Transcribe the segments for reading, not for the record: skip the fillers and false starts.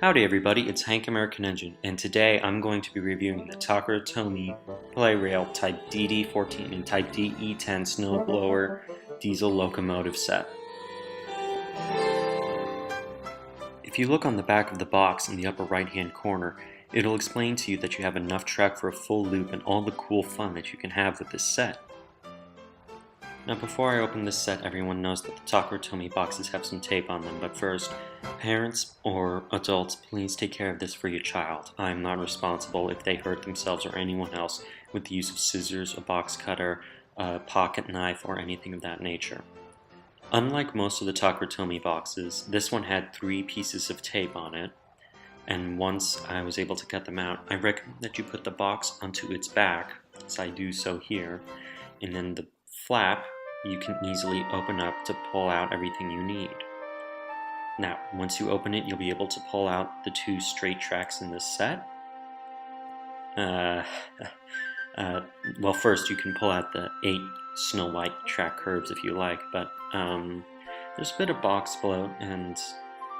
Howdy everybody, it's HankAmericanEngine, and today I'm going to be reviewing the TAKARA TOMY Play Rail Type DD14 and Type DE10 Snowblower diesel locomotive set. If you look on the back of the box in the upper right hand corner, it'll explain to you that you have enough track for a full loop and all the cool fun that you can have with this set. Now before I open this set, everyone knows that the TAKARA TOMY boxes have some tape on them, but first, parents or adults, please take care of this for your child. I am not responsible if they hurt themselves or anyone else with the use of scissors, a box cutter, a pocket knife, or anything of that nature. Unlike most of the TAKARA TOMY boxes, this one had 3 pieces of tape on it, and once I was able to cut them out, I recommend that you put the box onto its back, as I do so here, and then the flap you can easily open up to pull out everything you need. Now, once you open it, you'll be able to pull out the 2 straight tracks in this set. Well, first you can pull out the 8 Snow White track curves if you like, but there's a bit of box bloat and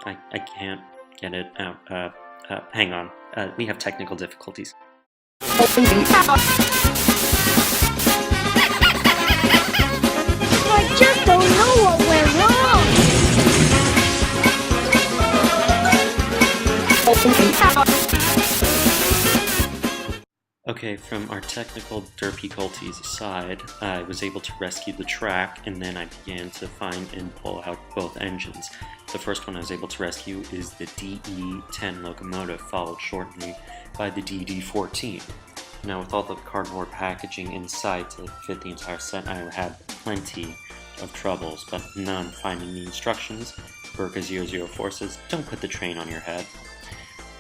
I can't get it out. Hang on, we have technical difficulties. I just don't know what went wrong. Okay, from our technical difficulties aside, I was able to rescue the track, and then I began to find and pull out both engines. The first one I was able to rescue is the DE10 locomotive, followed shortly by the DD14. Now with all the cardboard packaging inside to fit the entire set, I had plenty of troubles, but none finding the instructions. Burka004 says, don't put the train on your head.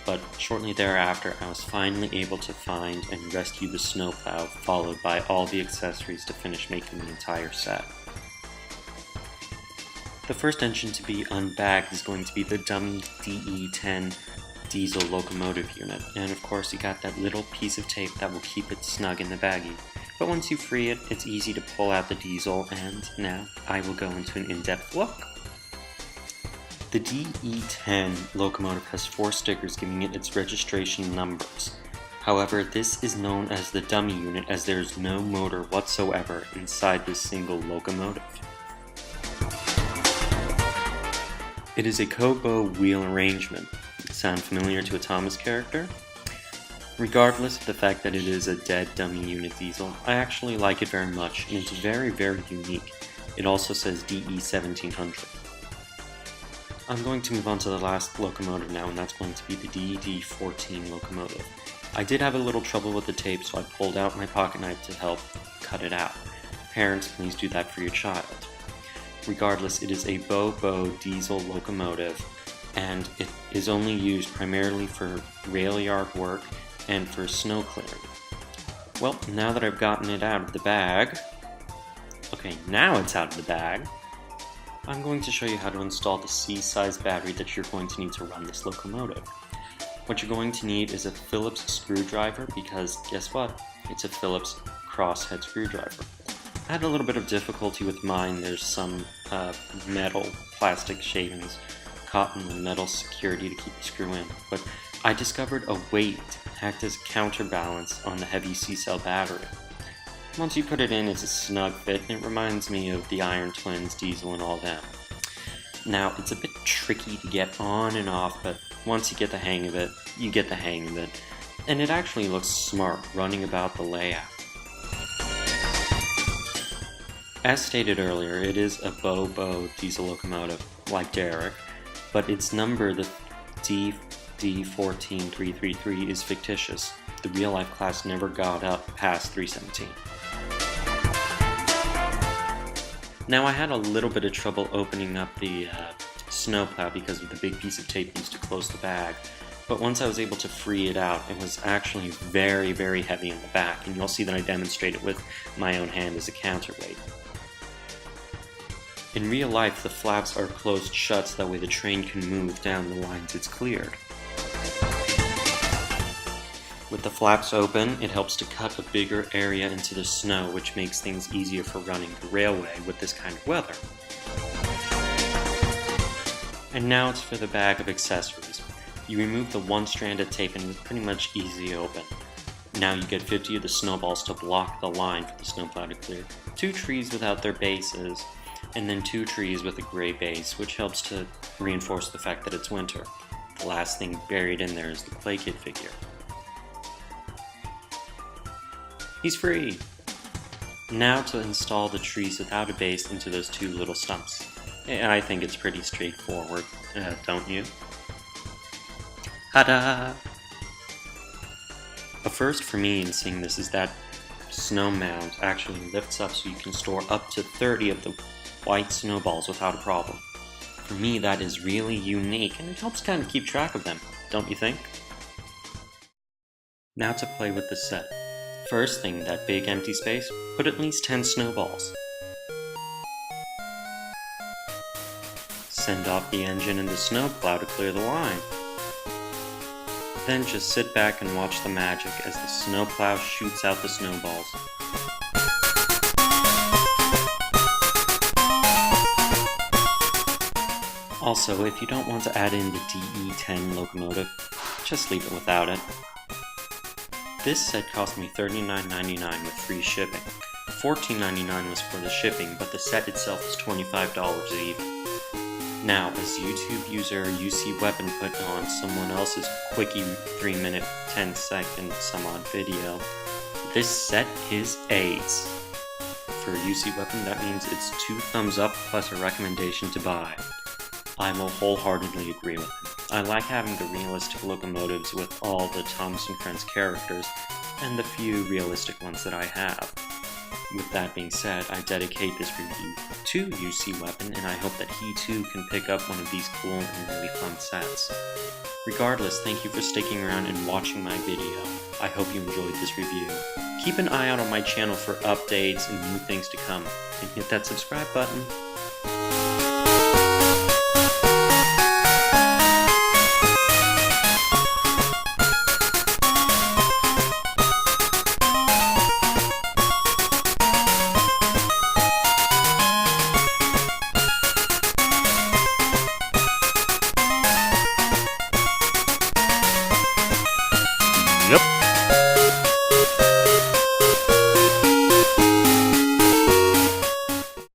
But shortly thereafter, I was finally able to find and rescue the Snowplow, followed by all the accessories to finish making the entire set. The first engine to be unbagged is going to be the dummy DE10 diesel locomotive unit, and of course you got that little piece of tape that will keep it snug in the baggie. But once you free it, it's easy to pull out the diesel, and now I will go into an in-depth look. The DE10 locomotive has 4 stickers giving it its registration numbers. However, this is known as the dummy unit as there is no motor whatsoever inside this single locomotive. It is a Kobo wheel arrangement. Sound familiar to a Thomas character? Regardless of the fact that it is a dead dummy unit diesel, I actually like it very much, and it's very, very unique. It also says DE1700. I'm going to move on to the last locomotive now, and that's going to be the DD14 locomotive. I did have a little trouble with the tape, so I pulled out my pocket knife to help cut it out. Parents, please do that for your child. Regardless, it is a Bo diesel locomotive, and it is only used primarily for rail yard work and for snow clearing. Well, now that I've gotten it out of the bag, okay, now it's out of the bag, I'm going to show you how to install the C-size battery that you're going to need to run this locomotive. What you're going to need is a Phillips screwdriver, because guess what? It's a Phillips crosshead screwdriver. I had a little bit of difficulty with mine. There's some metal, plastic shavings, cotton and metal security to keep the screw in, but I discovered a weight to act as a counterbalance on the heavy C-cell battery. Once you put it in, it's a snug fit, and it reminds me of the Iron Twins, Diesel, and all them. Now, it's a bit tricky to get on and off, but once you get the hang of it, you get the hang of it, and it actually looks smart running about the layout. As stated earlier, it is a Bo diesel locomotive, like Derek, but its number, the DD14333, is fictitious. The real-life class never got up past 317. Now, I had a little bit of trouble opening up the Snowplow because of the big piece of tape used to close the bag, but once I was able to free it out, it was actually very, very heavy in the back, and you'll see that I demonstrate it with my own hand as a counterweight. In real life, the flaps are closed shut so that way the train can move down the lines it's cleared. With the flaps open, it helps to cut a bigger area into the snow, which makes things easier for running the railway with this kind of weather. And now it's for the bag of accessories. You remove the one-stranded tape and it's pretty much easy to open. Now you get 50 of the snowballs to block the line for the snowplow to clear. 2 trees without their bases, and then 2 trees with a gray base, which helps to reinforce the fact that it's winter. The last thing buried in there is the Play Kid figure. He's free! Now to install the trees without a base into those 2 little stumps. I think it's pretty straightforward, don't you? Ta-da! A first for me in seeing this is that snow mound actually lifts up so you can store up to 30 of the white snowballs without a problem. For me, that is really unique, and it helps kind of keep track of them, don't you think? Now to play with the set. First thing, that big empty space, put at least 10 snowballs. Send off the engine and the snowplow to clear the line. Then just sit back and watch the magic as the snowplow shoots out the snowballs. Also, if you don't want to add in the DE10 locomotive, just leave it without it. This set cost me $39.99 with free shipping. $14.99 was for the shipping, but the set itself was $25 even. Now, as YouTube user UC Weapon put on someone else's quickie 3-minute 10-second some odd video, this set is A's. For UC Weapon, that means it's 2 thumbs up plus a recommendation to buy. I will wholeheartedly agree with him. I like having the realistic locomotives with all the Thomas & Friends characters, and the few realistic ones that I have. With that being said, I dedicate this review to UC Weapon, and I hope that he too can pick up one of these cool and really fun sets. Regardless, thank you for sticking around and watching my video. I hope you enjoyed this review. Keep an eye out on my channel for updates and new things to come, and hit that subscribe button. Yep.